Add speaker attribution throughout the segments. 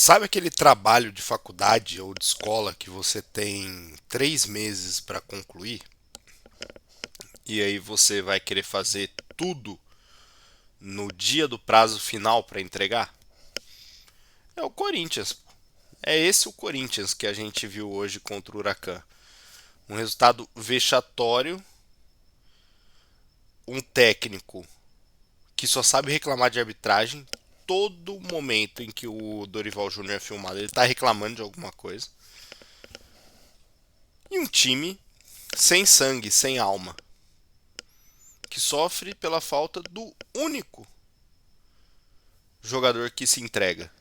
Speaker 1: Sabe aquele trabalho de faculdade ou de escola que você tem 3 meses para concluir e aí você vai querer fazer tudo no dia do prazo final para entregar? É o Corinthians. É esse o Corinthians que a gente viu hoje contra o Huracan. Um resultado vexatório, um técnico que só sabe reclamar de arbitragem. Todo momento em que o Dorival Júnior é filmado, ele está reclamando de alguma coisa. E um time sem sangue, sem alma, que sofre pela falta do único jogador que se entrega.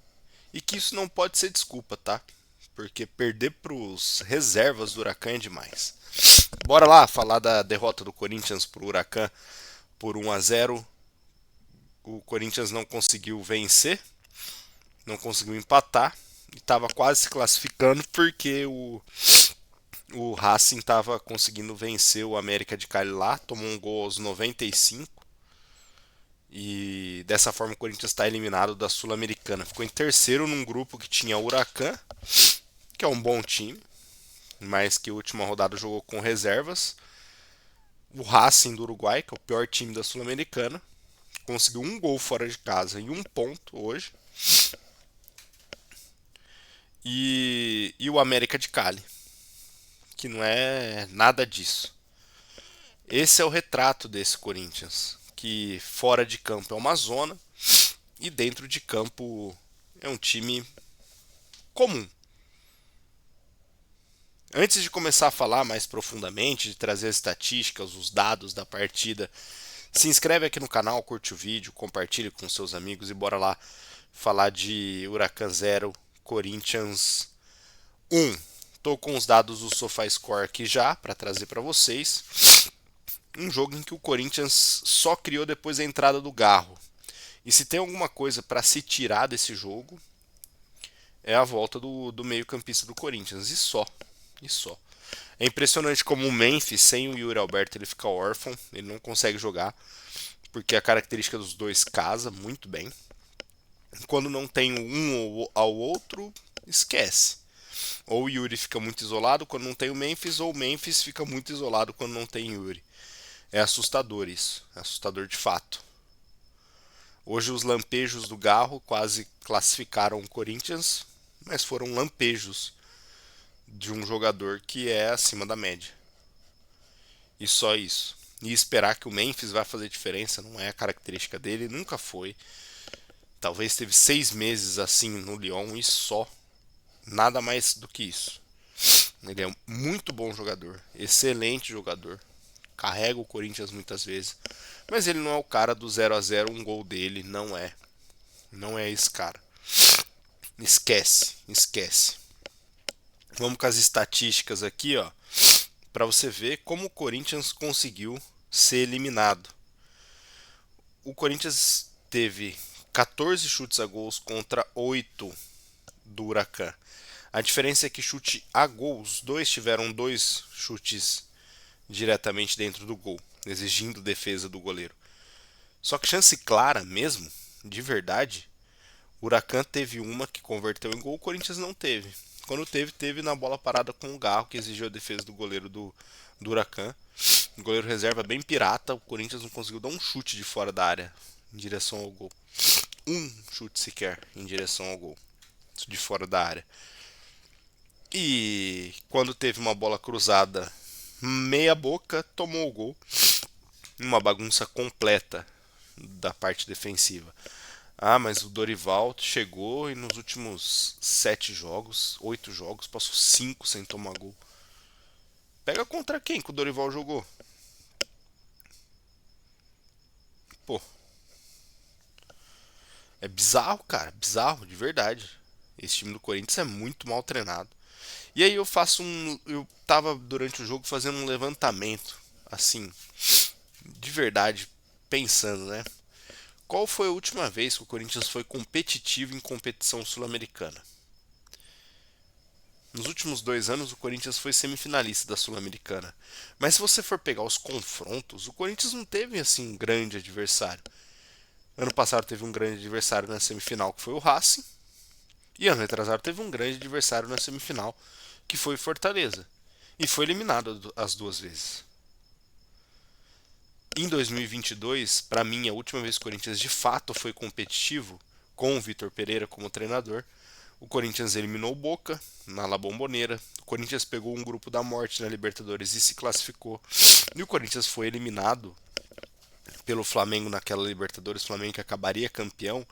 Speaker 1: E que isso não pode ser desculpa, tá? Porque perder pros reservas do Huracan é demais. Bora lá falar da derrota do Corinthians pro Huracan por 1-0. O Corinthians não conseguiu vencer, não conseguiu empatar e estava quase se classificando porque o Racing estava conseguindo vencer o América de Cali lá, tomou um gol aos 95 e dessa forma o Corinthians está eliminado da Sul-Americana. Ficou em terceiro num grupo que tinha o Huracan, que é um bom time, mas que a última rodada jogou com reservas. O Racing do Uruguai, que é o pior time da Sul-Americana, conseguiu um gol fora de casa e um ponto hoje. E o América de Cali, que não é nada disso. Esse é o retrato desse Corinthians, que fora de campo é uma zona e dentro de campo é um time comum. Antes de começar a falar mais profundamente, de trazer as estatísticas, os dados da partida, se inscreve aqui no canal, curte o vídeo, compartilhe com seus amigos e bora lá falar de Huracan 0, Corinthians 1. Estou com os dados do SofaScore aqui já para trazer para vocês. Um jogo em que o Corinthians só criou depois da entrada do Garro. E se tem alguma coisa para se tirar desse jogo, é a volta do meio-campista do Corinthians. E só. E só. É impressionante como o Memphis, sem o Yuri Alberto, ele fica órfão. Ele não consegue jogar. Porque a característica dos dois casa muito bem. Quando não tem um ao outro, esquece. Ou o Yuri fica muito isolado quando não tem o Memphis, ou o Memphis fica muito isolado quando não tem Yuri. É assustador isso. É assustador de fato. Hoje os lampejos do Garro quase classificaram o Corinthians, mas foram lampejos de um jogador que é acima da média. E só isso. E esperar que o Memphis vai fazer diferença não é a característica dele, nunca foi. Talvez teve 6 meses assim no Lyon e só. Nada mais do que isso. Ele é um muito bom jogador, excelente jogador. Carrega o Corinthians muitas vezes. Mas ele não é o cara do 0-0, um gol dele, não é. Não é esse cara. Esquece, esquece. Vamos com as estatísticas aqui, ó, para você ver como o Corinthians conseguiu ser eliminado. O Corinthians teve 14 chutes a gols contra 8 do Huracan. A diferença é que chute a gol, os dois tiveram dois chutes diretamente dentro do gol, exigindo defesa do goleiro. Só que chance clara mesmo, de verdade, o Huracan teve uma que converteu em gol, o Corinthians não teve. Quando teve, teve na bola parada com o Garro, que exigiu a defesa do goleiro do Huracan. O goleiro reserva bem pirata, o Corinthians não conseguiu dar um chute de fora da área em direção ao gol. Um chute sequer em direção ao gol, de fora da área. E quando teve uma bola cruzada meia boca, tomou o gol. Uma bagunça completa da parte defensiva. Ah, mas o Dorival chegou e nos últimos 7 jogos, 8 jogos, passou 5 sem tomar gol. Pega contra quem que o Dorival jogou? Pô, é bizarro, cara, bizarro, de verdade. Esse time do Corinthians é muito mal treinado. E aí eu faço um. Eu tava durante o jogo fazendo um levantamento, assim, de verdade, pensando, né? Qual foi a última vez que o Corinthians foi competitivo em competição sul-americana? Nos últimos 2 anos, o Corinthians foi semifinalista da Sul-Americana. Mas se você for pegar os confrontos, o Corinthians não teve assim um grande adversário. Ano passado teve um grande adversário na semifinal, que foi o Racing. E ano retrasado teve um grande adversário na semifinal, que foi Fortaleza. E foi eliminado as duas vezes. Em 2022, para mim, a última vez que o Corinthians de fato foi competitivo, com o Vitor Pereira como treinador, o Corinthians eliminou o Boca na La Bombonera. O Corinthians pegou um grupo da morte na Libertadores e se classificou. E o Corinthians foi eliminado pelo Flamengo naquela Libertadores, o Flamengo que acabaria campeão,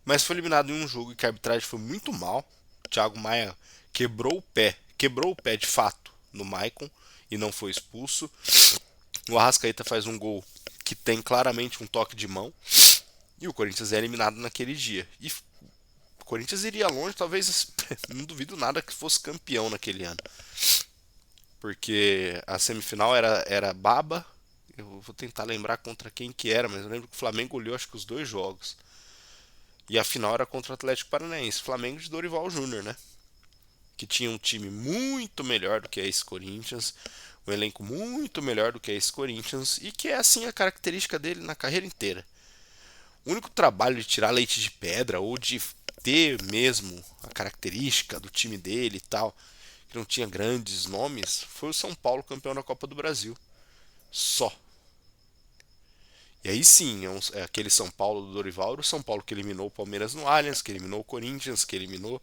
Speaker 1: mas foi eliminado em um jogo que a arbitragem foi muito mal. O Thiago Maia quebrou o pé de fato no Maicon e não foi expulso. O Arrascaeta faz um gol que tem claramente um toque de mão e o Corinthians é eliminado naquele dia. E o Corinthians iria longe, talvez, não duvido nada que fosse campeão naquele ano. Porque a semifinal era baba. Eu vou tentar lembrar contra quem que era, mas eu lembro que o Flamengo olhou acho que os dois jogos. E a final era contra o Atlético Paranaense, Flamengo de Dorival Júnior, né? Que tinha um time muito melhor do que esse Corinthians, um elenco muito melhor do que esse Corinthians, e que é assim a característica dele na carreira inteira. O único trabalho de tirar leite de pedra ou de ter mesmo a característica do time dele e tal, que não tinha grandes nomes, foi o São Paulo campeão da Copa do Brasil. Só. E aí sim, é aquele São Paulo do Dorival, o São Paulo que eliminou o Palmeiras no Allianz, que eliminou o Corinthians, que eliminou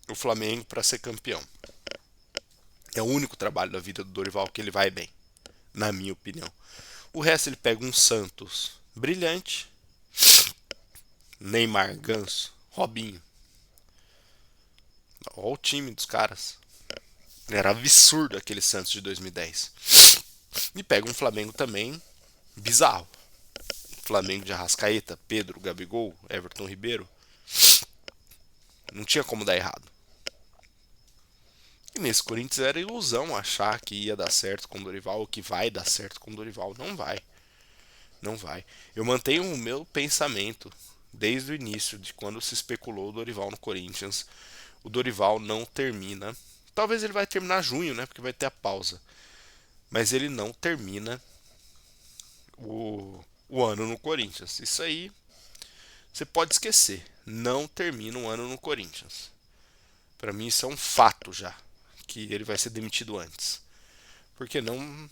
Speaker 1: o Flamengo para ser campeão. É o único trabalho da vida do Dorival que ele vai bem, na minha opinião. O resto ele pega um Santos brilhante, Neymar, Ganso, Robinho. Olha o time dos caras. Era absurdo aquele Santos de 2010. E pega um Flamengo também bizarro. Flamengo de Arrascaeta, Pedro, Gabigol, Everton Ribeiro. Não tinha como dar errado. E nesse Corinthians era ilusão achar que ia dar certo com o Dorival ou que vai dar certo com o Dorival. Não vai. Não vai. Eu mantenho o meu pensamento desde o início de quando se especulou o Dorival no Corinthians. O Dorival não termina. Talvez ele vai terminar junho, né? Porque vai ter a pausa. Mas ele não termina o ano no Corinthians. Isso aí você pode esquecer. Não termina o ano no Corinthians. Para mim isso é um fato já. Que ele vai ser demitido antes. Porque não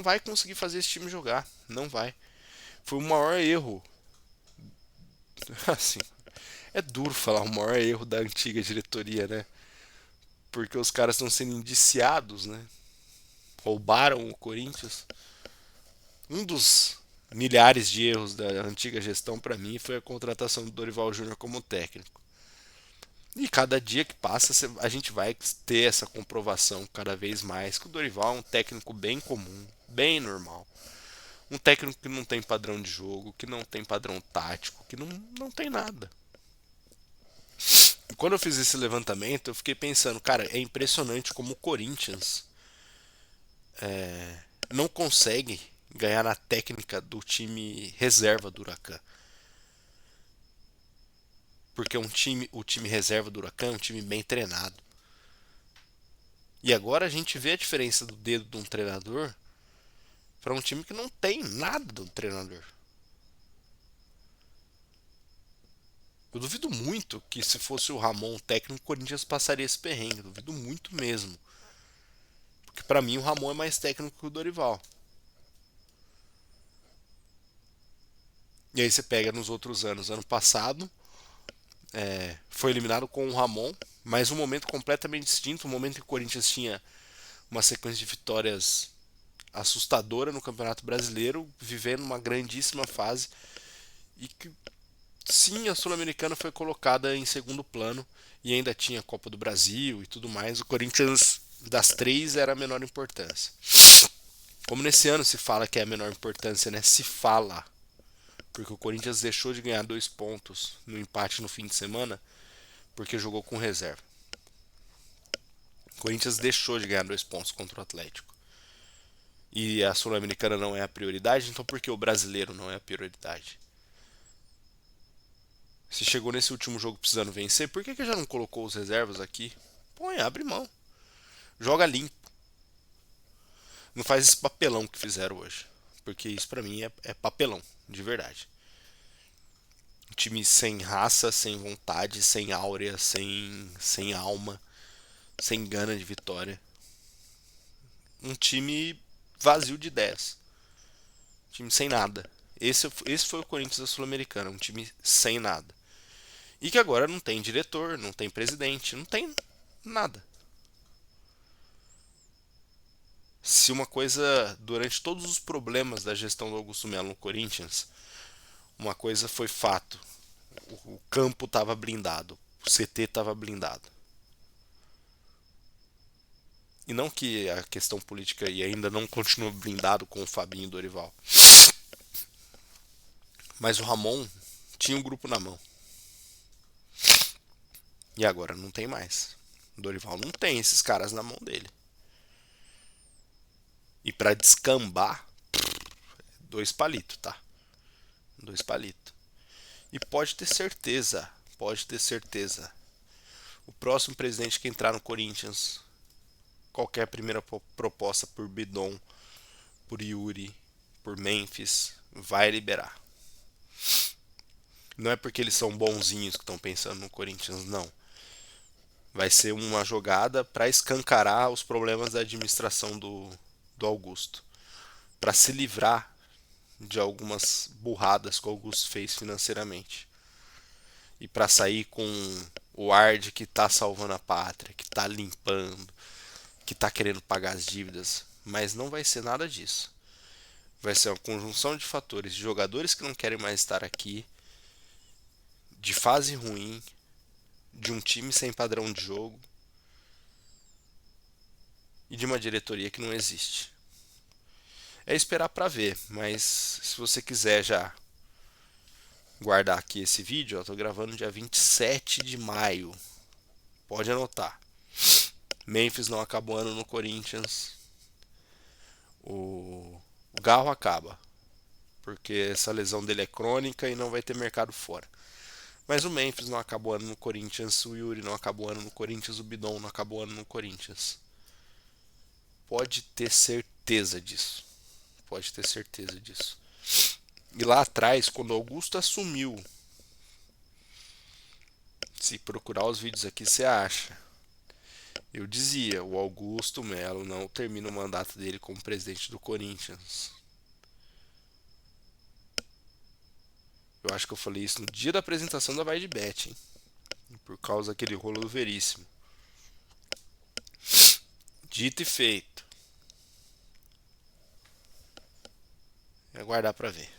Speaker 1: vai conseguir fazer esse time jogar. Não vai. Foi o maior erro. Assim, é duro falar o maior erro da antiga diretoria, né? Porque os caras estão sendo indiciados, né? Roubaram o Corinthians. Um dos milhares de erros da antiga gestão para mim foi a contratação do Dorival Júnior como técnico. E cada dia que passa a gente vai ter essa comprovação cada vez mais que o Dorival é um técnico bem comum, bem normal. Um técnico que não tem padrão de jogo, que não tem padrão tático, que não tem nada. Quando eu fiz esse levantamento, eu fiquei pensando, cara, é impressionante como o Corinthians não consegue ganhar na técnica do time reserva do Huracan. Porque o time reserva do Huracan é um time bem treinado. E agora a gente vê a diferença do dedo de um treinador para um time que não tem nada do treinador. Eu duvido muito que se fosse o Ramon o técnico, o Corinthians passaria esse perrengue. Eu duvido muito mesmo. Porque para mim o Ramon é mais técnico que o Dorival. E aí você pega nos outros anos. Ano passado foi eliminado com o Ramon, mas um momento completamente distinto. Um momento em que o Corinthians tinha uma sequência de vitórias assustadora no Campeonato Brasileiro, vivendo uma grandíssima fase. E que sim, a Sul-Americana foi colocada em segundo plano e ainda tinha a Copa do Brasil e tudo mais. O Corinthians das três era a menor importância. Como nesse ano se fala que é a menor importância, né? Se fala. Porque o Corinthians deixou de ganhar 2 pontos no empate no fim de semana porque jogou com reserva. O Corinthians deixou de ganhar 2 pontos contra o Atlético. E a Sul-Americana não é a prioridade, então por que o brasileiro não é a prioridade? Se chegou nesse último jogo precisando vencer, por que já não colocou os reservas aqui? Põe, abre mão. Joga limpo. Não faz esse papelão que fizeram hoje. Porque isso pra mim é papelão, de verdade. Um time sem raça, sem vontade, sem áurea, sem alma, sem gana de vitória. Um time vazio de ideias. Um time sem nada. Esse foi o Corinthians da Sul-Americana, um time sem nada. E que agora não tem diretor, não tem presidente, não tem nada. Se uma coisa, durante todos os problemas da gestão do Augusto Melo no Corinthians, uma coisa foi fato: o campo estava blindado, o CT estava blindado. E não que a questão política e ainda não continua blindado com o Fabinho e o Dorival. Mas o Ramon tinha um grupo na mão. E agora não tem mais. O Dorival não tem esses caras na mão dele. E para descambar, dois palitos, tá? Dois palitos. E pode ter certeza. O próximo presidente que entrar no Corinthians, qualquer primeira proposta por Bidon, por Yuri, por Memphis, vai liberar. Não é porque eles são bonzinhos que estão pensando no Corinthians, não. Vai ser uma jogada para escancarar os problemas da administração do Augusto. Para se livrar de algumas burradas que o Augusto fez financeiramente. E para sair com o ar de que tá salvando a pátria, que tá limpando, que tá querendo pagar as dívidas. Mas não vai ser nada disso. Vai ser uma conjunção de fatores, de jogadores que não querem mais estar aqui, de fase ruim, de um time sem padrão de jogo e de uma diretoria que não existe. É esperar para ver, mas se você quiser já guardar aqui esse vídeo, eu tô gravando dia 27 de maio. Pode anotar. Memphis não acaba o ano no Corinthians. O Garro acaba, porque essa lesão dele é crônica e não vai ter mercado fora. Mas o Memphis não acabou ano no Corinthians, o Yuri não acabou ano no Corinthians, o Bidon não acabou ano no Corinthians. Pode ter certeza disso. Pode ter certeza disso. E lá atrás, quando o Augusto assumiu, se procurar os vídeos aqui, você acha. Eu dizia, o Augusto Melo não termina o mandato dele como presidente do Corinthians. Eu acho que eu falei isso no dia da apresentação da Vai de Bet, hein? Por causa daquele rolo do Veríssimo. Dito e feito. É aguardar pra ver.